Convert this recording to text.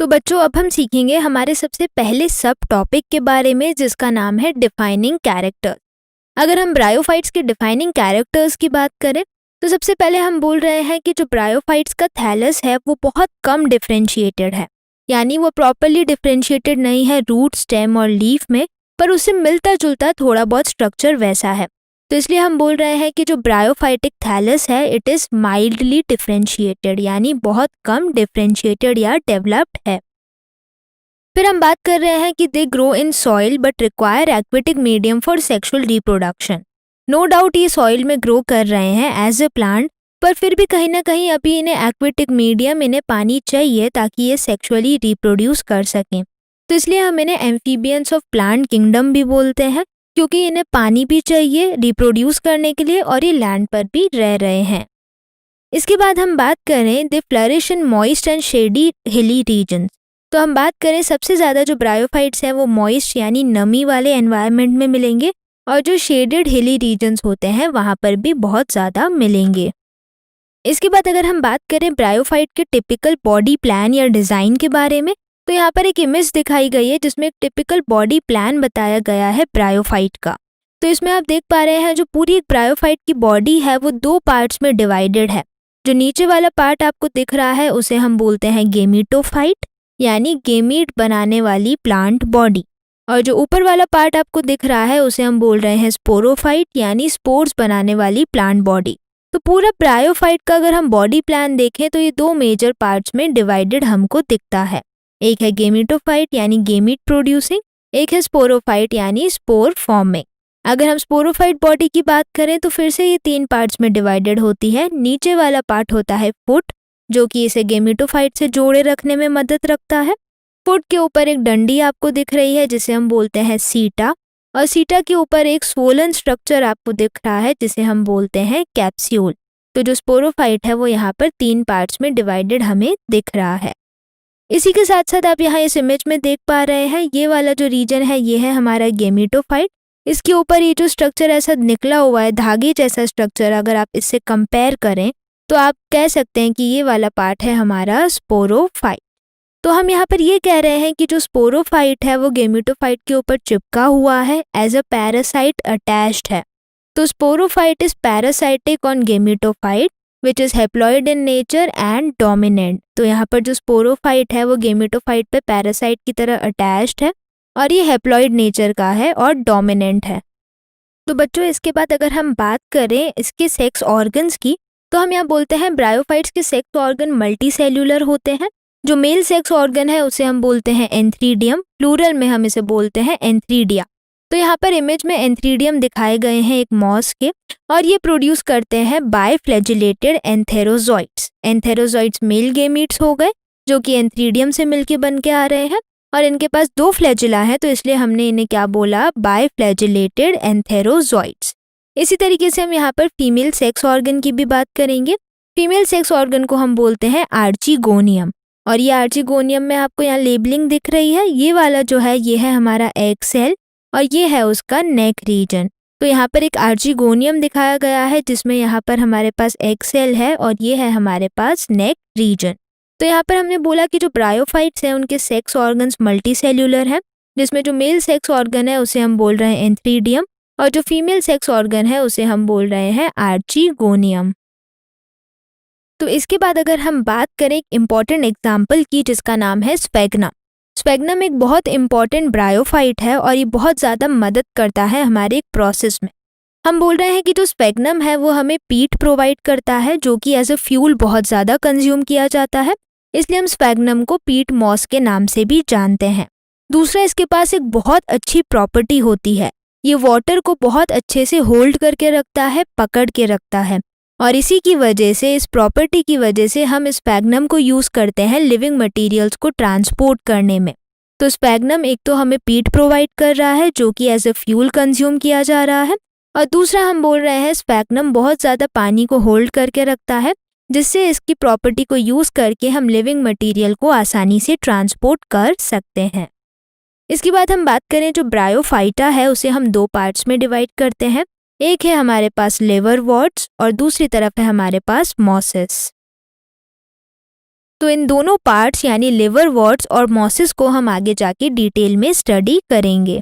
तो बच्चों अब हम सीखेंगे हमारे सबसे पहले सब टॉपिक के बारे में जिसका नाम है डिफाइनिंग कैरेक्टर। अगर हम ब्रायोफाइट्स के डिफाइनिंग कैरेक्टर्स की बात करें तो सबसे पहले हम बोल रहे हैं कि जो ब्रायोफाइट्स का थैलस है वो बहुत कम डिफरेंशिएटेड है, यानी वो प्रॉपरली डिफरेंशिएटेड नहीं है रूट, स्टेम और लीफ में, पर उससे मिलता जुलता थोड़ा बहुत स्ट्रक्चर वैसा है। तो इसलिए हम बोल रहे हैं कि जो ब्रायोफाइटिक थैलस है इट इज़ माइल्डली डिफरेंशिएटेड, यानी बहुत कम डिफरेंशिएटेड या डेवलप्ड है। फिर हम बात कर रहे हैं कि they grow in soil but require aquatic medium for sexual reproduction. No doubt ये सॉइल में ग्रो कर रहे हैं एज ए प्लांट, पर फिर भी कहीं ना कहीं अभी इन्हें एक्वेटिक मीडियम, इन्हें पानी चाहिए ताकि ये सेक्सुअली रिप्रोड्यूस कर सकें। तो इसलिए हम इन्हें एम्फीबियंस ऑफ प्लांट किंगडम भी बोलते हैं, क्योंकि इन्हें पानी भी चाहिए रिप्रोड्यूस करने के लिए और ये लैंड पर भी रह रहे हैं। इसके बाद हम बात करें they flourish in moist and shady hilly regions. तो हम बात करें सबसे ज़्यादा जो ब्रायोफाइट्स हैं वो मॉइस्ट यानी नमी वाले एनवायरनमेंट में मिलेंगे, और जो शेडेड हिली रीजन्स होते हैं वहाँ पर भी बहुत ज़्यादा मिलेंगे। इसके बाद अगर हम बात करें ब्रायोफाइट के टिपिकल बॉडी प्लान या डिज़ाइन के बारे में, तो यहाँ पर एक इमेज दिखाई गई है जिसमें एक टिपिकल बॉडी प्लान बताया गया है ब्रायोफाइट का। तो इसमें आप देख पा रहे हैं जो पूरी एक ब्रायोफाइट की बॉडी है वो दो पार्ट्स में डिवाइडेड है। जो नीचे वाला पार्ट आपको दिख रहा है उसे हम बोलते हैं गेमीटोफाइट, यानी गेमीट बनाने वाली प्लांट बॉडी, और जो ऊपर वाला पार्ट आपको दिख रहा है उसे हम बोल रहे हैं स्पोरोफाइट, यानी स्पोर्स बनाने वाली प्लांट बॉडी। तो पूरा ब्रायोफाइट का अगर हम बॉडी प्लान देखें तो ये दो मेजर पार्ट्स में डिवाइडेड हमको दिखता है। एक है गेमीटोफाइट यानी गेमीट प्रोड्यूसिंग, एक है स्पोरोफाइट यानी स्पोर फॉर्मिंग। अगर हम स्पोरोफाइट बॉडी की बात करें तो फिर से ये तीन पार्ट्स में डिवाइडेड होती है। नीचे वाला पार्ट होता है फुट, जो कि इसे गेमीटोफाइट से जोड़े रखने में मदद रखता है। फुट के ऊपर एक डंडी आपको दिख रही है जिसे हम बोलते हैं सीटा, और सीटा के ऊपर एक स्वोलन स्ट्रक्चर आपको दिख रहा है जिसे हम बोलते हैं कैप्सूल। तो जो स्पोरोफाइट है वो यहाँ पर तीन पार्ट्स में डिवाइडेड हमें दिख रहा है। इसी के साथ साथ आप यहाँ इस इमेज में देख पा रहे हैं ये वाला जो रीजन है ये है हमारा गेमीटोफाइट। इसके ऊपर ये जो स्ट्रक्चर ऐसा निकला हुआ है, धागे जैसा स्ट्रक्चर, अगर आप इससे कंपेयर करें तो आप कह सकते हैं कि ये वाला पार्ट है हमारा स्पोरोफाइट। तो हम यहाँ पर ये कह रहे हैं कि जो स्पोरोफाइट है वो गेमीटोफाइट के ऊपर चिपका हुआ है, एज अ पैरासाइट अटैच्ड है। तो sporophyte is parasitic on gametophyte which is haploid in nature and dominant. तो यहाँ पर जो स्पोरोफाइट है वो गेमीटोफाइट पे पैरासाइट की तरह अटैच्ड है और ये हेप्लॉइड नेचर का है और डोमिनेंट है। तो बच्चों इसके बाद अगर हम बात करें इसके सेक्स ऑर्गन्स की, तो हम यहाँ बोलते हैं ब्रायोफाइट्स के सेक्स ऑर्गन मल्टी सेल्यूलर होते हैं। जो मेल सेक्स ऑर्गन है उसे हम बोलते हैं एंथ्रीडियम, प्लूरल में हम इसे बोलते हैं एंथ्रीडिया। तो यहाँ पर इमेज में एंथ्रीडियम दिखाए गए हैं एक मॉस के, और ये प्रोड्यूस करते हैं बायफ्लैजिलेटेड एंथेरोजॉइट्स। एंथेरोजॉइट्स मेल गेमीट्स हो गए जो कि एंथ्रीडियम से मिलके बन के आ रहे हैं, और इनके पास दो फ्लैजिला है तो इसलिए हमने इन्हें क्या बोला, बायफ्लैजिलेटेड एंथेरोजॉइट्स। इसी तरीके से हम यहाँ पर फीमेल सेक्स ऑर्गन की भी बात करेंगे। फीमेल सेक्स ऑर्गन को हम बोलते हैं आर्चिगोनियम, और ये आर्चिगोनियम में आपको यहाँ लेबलिंग दिख रही है। ये वाला जो है ये है हमारा एग सेल और ये है उसका नेक रीजन। तो यहाँ पर एक आर्चिगोनियम दिखाया गया है जिसमें यहाँ पर हमारे पास एग सेल है और ये है हमारे पास नेक रीजन। तो यहाँ पर हमने बोला कि जो ब्रायोफाइट्स हैं उनके सेक्स ऑर्गन्स मल्टी सेल्यूलर हैं, जिसमें जो मेल सेक्स ऑर्गन है उसे हम बोल रहे हैं एंथ्रीडियम, और जो फीमेल सेक्स ऑर्गन है उसे हम बोल रहे हैं आर्चिगोनियम। तो इसके बाद अगर हम बात करें एक इम्पॉर्टेंट एग्जाम्पल की जिसका नाम है स्फेग्नम। स्फेग्नम एक बहुत इंपॉर्टेंट ब्रायोफाइट है और ये बहुत ज़्यादा मदद करता है हमारे एक प्रोसेस में। हम बोल रहे हैं कि जो स्फेग्नम है वो हमें पीट प्रोवाइड करता है जो कि एज अ फ्यूल बहुत ज़्यादा कंज्यूम किया जाता है, इसलिए हम स्फेग्नम को पीट मॉस के नाम से भी जानते हैं। दूसरा, इसके पास एक बहुत अच्छी प्रॉपर्टी होती है, ये वाटर को बहुत अच्छे से होल्ड करके रखता है, पकड़ के रखता है, और इसी की वजह से, इस प्रॉपर्टी की वजह से हम स्फेग्नम को यूज़ करते हैं लिविंग मटेरियल्स को ट्रांसपोर्ट करने में। तो स्फेग्नम एक तो हमें पीट प्रोवाइड कर रहा है जो कि एज अ फ्यूल कंज्यूम किया जा रहा है, और दूसरा हम बोल रहे हैं स्फेग्नम बहुत ज़्यादा पानी को होल्ड करके रखता है, जिससे इसकी प्रॉपर्टी को यूज़ करके हम लिविंग मटेरियल को आसानी से ट्रांसपोर्ट कर सकते हैं। इसके बाद हम बात करें जो ब्रायोफाइटा है उसे हम दो पार्ट्स में डिवाइड करते हैं। एक है हमारे पास लिवरवर्ट्स और दूसरी तरफ है हमारे पास मॉसेस। तो इन दोनों पार्ट्स यानी लिवर वॉर्ट्स और मॉसिस को हम आगे जाके डिटेल में स्टडी करेंगे।